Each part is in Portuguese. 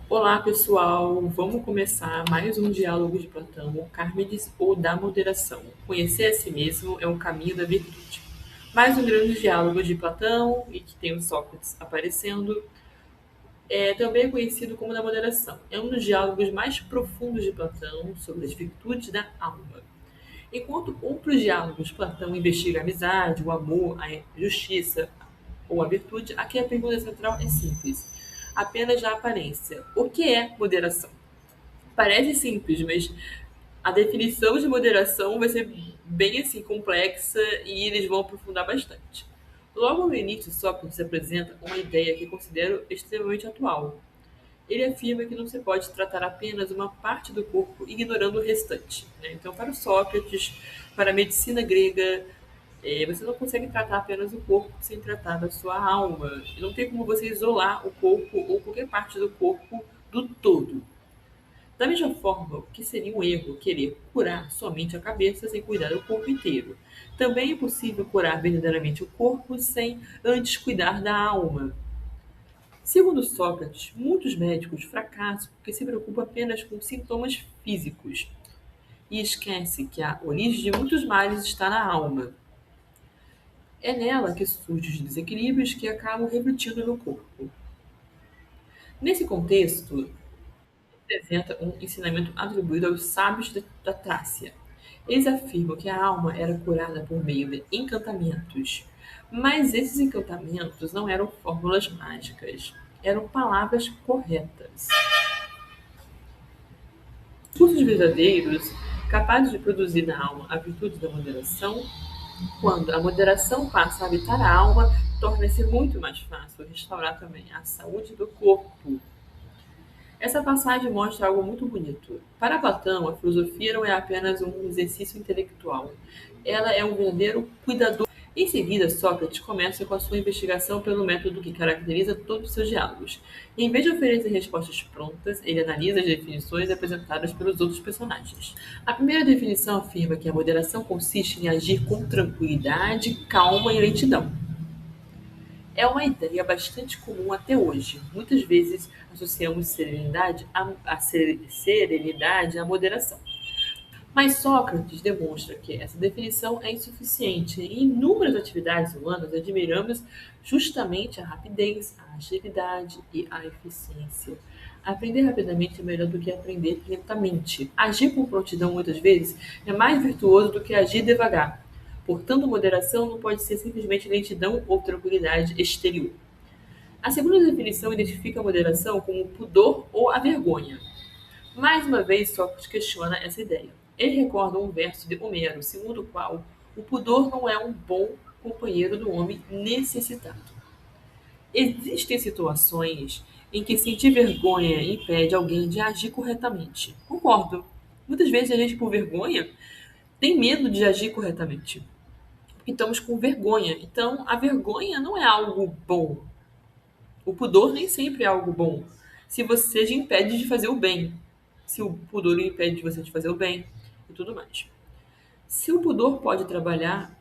Olá, pessoal! Vamos começar mais um diálogo de Platão, o Carmides ou da moderação. Conhecer a si mesmo é o caminho da virtude. Mais um grande diálogo de Platão e que tem o Sócrates aparecendo. Também é conhecido como da moderação. É um dos diálogos mais profundos de Platão sobre as virtudes da alma. Enquanto outros diálogos Platão investiga a amizade, o amor, a justiça ou a virtude, aqui a pergunta central é simples, apenas na aparência. O que é moderação? Parece simples, mas a definição de moderação vai ser bem assim complexa e eles vão aprofundar bastante. Logo no início, Sócrates apresenta uma ideia que considero extremamente atual. Ele afirma que não se pode tratar apenas uma parte do corpo ignorando o restante, né? Então, para o Sócrates, para a medicina grega, você não consegue tratar apenas o corpo sem tratar da sua alma. Não tem como você isolar o corpo ou qualquer parte do corpo do todo. Da mesma forma, o que seria um erro querer curar somente a cabeça sem cuidar do corpo inteiro. Também é possível curar verdadeiramente o corpo sem antes cuidar da alma. Segundo Sócrates, muitos médicos fracassam porque se preocupam apenas com sintomas físicos e esquece que a origem de muitos males está na alma. É nela que surgem os desequilíbrios que acabam refletindo no corpo. Nesse contexto, apresenta um ensinamento atribuído aos sábios da Trácia. Eles afirmam que a alma era curada por meio de encantamentos, mas esses encantamentos não eram fórmulas mágicas, eram palavras corretas. Cursos verdadeiros, capazes de produzir na alma a virtude da moderação, quando a moderação passa a habitar a alma, torna-se muito mais fácil restaurar também a saúde do corpo. Essa passagem mostra algo muito bonito. Para Platão, a filosofia não é apenas um exercício intelectual, ela é um verdadeiro cuidador. Em seguida, Sócrates começa com a sua investigação pelo método que caracteriza todos os seus diálogos. Em vez de oferecer respostas prontas, ele analisa as definições apresentadas pelos outros personagens. A primeira definição afirma que a moderação consiste em agir com tranquilidade, calma e lentidão. É uma ideia bastante comum até hoje. Muitas vezes associamos serenidade à moderação. Mas Sócrates demonstra que essa definição é insuficiente. Em inúmeras atividades humanas, admiramos justamente a rapidez, a agilidade e a eficiência. Aprender rapidamente é melhor do que aprender lentamente. Agir com prontidão, muitas vezes, é mais virtuoso do que agir devagar. Portanto, moderação não pode ser simplesmente lentidão ou tranquilidade exterior. A segunda definição identifica a moderação como o pudor ou a vergonha. Mais uma vez, Sócrates questiona essa ideia. Ele recorda um verso de Homero, segundo o qual o pudor não é um bom companheiro do homem necessitado. Existem situações em que sentir vergonha impede alguém de agir corretamente. Concordo. Muitas vezes a gente, por vergonha, tem medo de agir corretamente. Porque estamos com vergonha. Então, a vergonha não é algo bom. O pudor nem sempre é algo bom. Se você te impede de fazer o bem. Se o pudor impede de você de fazer o bem e tudo mais. Se o pudor pode trabalhar,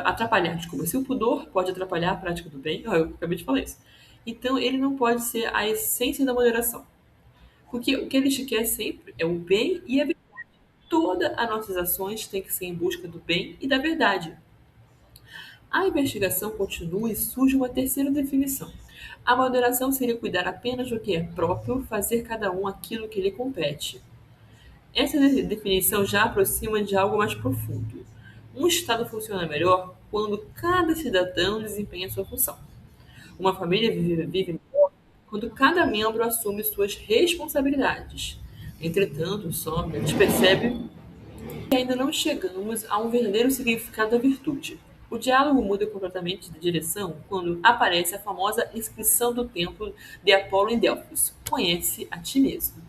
atrapalhar, desculpa. Se o pudor pode atrapalhar a prática do bem, eu acabei de falar isso. Então ele não pode ser a essência da moderação. Porque o que ele te quer sempre é o bem e a verdade. Todas as nossas ações têm que ser em busca do bem e da verdade. A investigação continua e surge uma terceira definição. A moderação seria cuidar apenas do que é próprio, fazer cada um aquilo que lhe compete. Essa definição já aproxima de algo mais profundo. Um Estado funciona melhor quando cada cidadão desempenha sua função. Uma família vive melhor quando cada membro assume suas responsabilidades. Entretanto, Sócrates percebe que ainda não chegamos a um verdadeiro significado da virtude. O diálogo muda completamente de direção quando aparece a famosa inscrição do templo de Apolo em Delfos. Conhece a ti mesmo.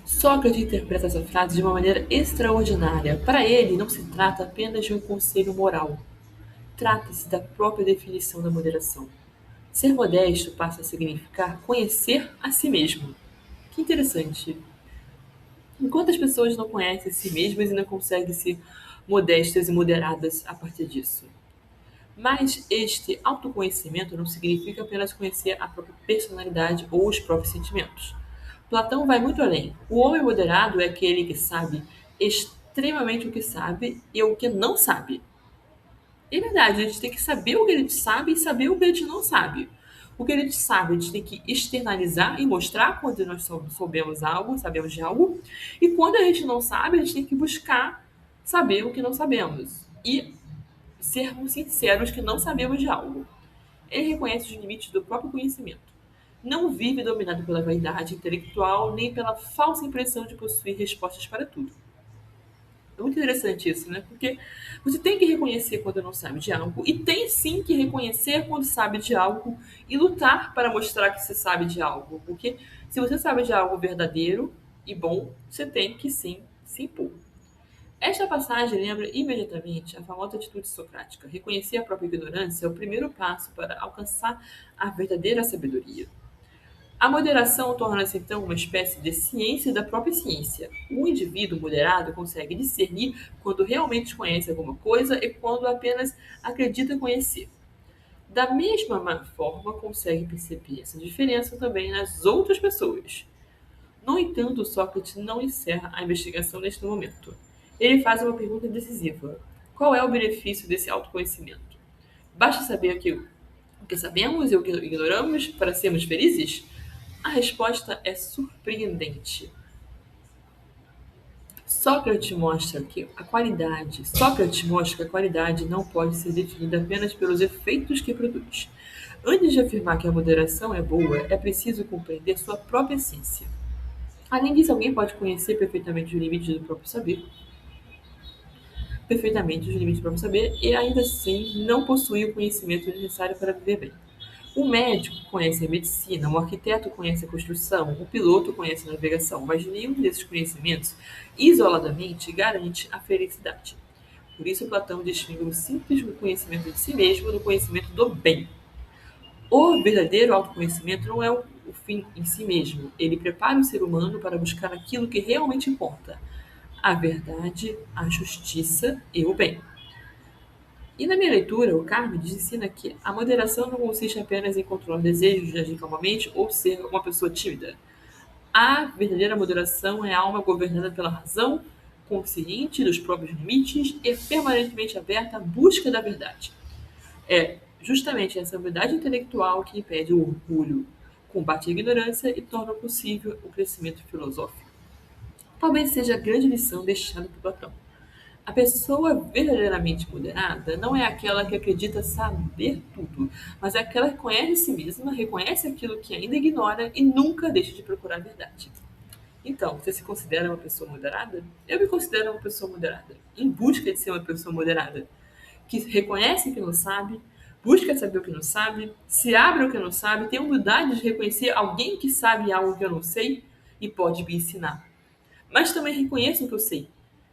Sócrates interpreta essa frase de uma maneira extraordinária. Para ele, não se trata apenas de um conselho moral. Trata-se da própria definição da moderação. Ser modesto passa a significar conhecer a si mesmo. Que interessante. Enquanto as pessoas não conhecem a si mesmas e não conseguem ser modestas e moderadas a partir disso. Mas este autoconhecimento não significa apenas conhecer a própria personalidade ou os próprios sentimentos. Platão vai muito além. O homem moderado é aquele que sabe extremamente o que sabe e o que não sabe. É verdade, a gente tem que saber o que a gente sabe e saber o que a gente não sabe. O que a gente sabe, a gente tem que externalizar e mostrar quando nós soubemos algo, sabemos de algo. E quando a gente não sabe, a gente tem que buscar saber o que não sabemos. E sermos sinceros que não sabemos de algo. Ele reconhece os limites do próprio conhecimento. Não vive dominado pela vaidade intelectual nem pela falsa impressão de possuir respostas para tudo. É muito interessante isso, né? Porque você tem que reconhecer quando não sabe de algo e tem sim que reconhecer quando sabe de algo e lutar para mostrar que você sabe de algo. Porque se você sabe de algo verdadeiro e bom, você tem que sim se impor. Esta passagem lembra imediatamente a famosa atitude socrática. Reconhecer a própria ignorância é o primeiro passo para alcançar a verdadeira sabedoria. A moderação torna-se então uma espécie de ciência da própria ciência. O indivíduo moderado consegue discernir quando realmente conhece alguma coisa e quando apenas acredita conhecer. Da mesma forma, consegue perceber essa diferença também nas outras pessoas. No entanto, Sócrates não encerra a investigação neste momento. Ele faz uma pergunta decisiva: qual é o benefício desse autoconhecimento? Basta saber o que sabemos e o que ignoramos para sermos felizes? A resposta é surpreendente. Sócrates mostra que a qualidade não pode ser definida apenas pelos efeitos que produz. Antes de afirmar que a moderação é boa, é preciso compreender sua própria essência. Além disso, alguém pode conhecer perfeitamente os limites do próprio saber e ainda assim não possuir o conhecimento necessário para viver bem. O médico conhece a medicina, o arquiteto conhece a construção, o piloto conhece a navegação, mas nenhum desses conhecimentos, isoladamente, garante a felicidade. Por isso, Platão distingue o simples conhecimento de si mesmo do conhecimento do bem. O verdadeiro autoconhecimento não é o fim em si mesmo. Ele prepara o ser humano para buscar aquilo que realmente importa: a verdade, a justiça e o bem. E na minha leitura, o Carmen ensina que a moderação não consiste apenas em controlar desejos de agir calmamente ou ser uma pessoa tímida. A verdadeira moderação é a alma governada pela razão, consciente dos próprios limites e permanentemente aberta à busca da verdade. É justamente essa habilidade intelectual que impede o orgulho, combate a ignorância e torna possível o crescimento filosófico. Talvez seja a grande lição deixada por Platão. A pessoa verdadeiramente moderada não é aquela que acredita saber tudo, mas é aquela que conhece a si mesma, reconhece aquilo que ainda ignora e nunca deixa de procurar a verdade. Então, você se considera uma pessoa moderada? Eu me considero uma pessoa moderada, em busca de ser uma pessoa moderada, que reconhece o que não sabe, busca saber o que não sabe, se abre ao que não sabe, tem humildade de reconhecer alguém que sabe algo que eu não sei e pode me ensinar. Mas também reconheço o que eu sei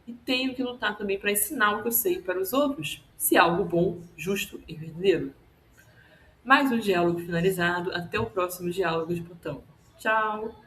e tenho que lutar também para ensinar o que eu sei para os outros, se é algo bom, justo e verdadeiro. Mais um diálogo finalizado. Até o próximo diálogo de Plutão. Tchau!